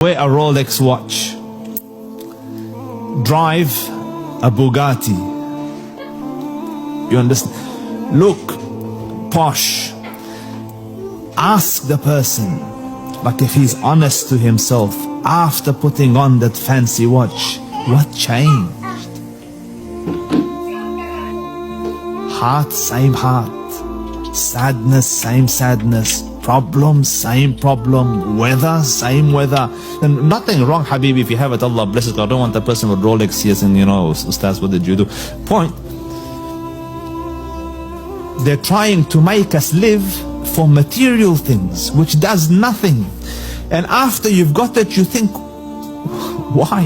Wear a Rolex watch, drive a Bugatti. You understand? Look posh. Ask the person, but if he's honest to himself, after putting on that fancy watch, what changed? Heart, same heart. Sadness, same sadness. Problem, same problem. Weather, same weather. And nothing wrong, Habibi, if you have it, Allah bless it. I don't want the person with Rolex here saying, Ustaz, what did you do? Point. They're trying to make us live for material things, which does nothing. And after you've got it, you think, why?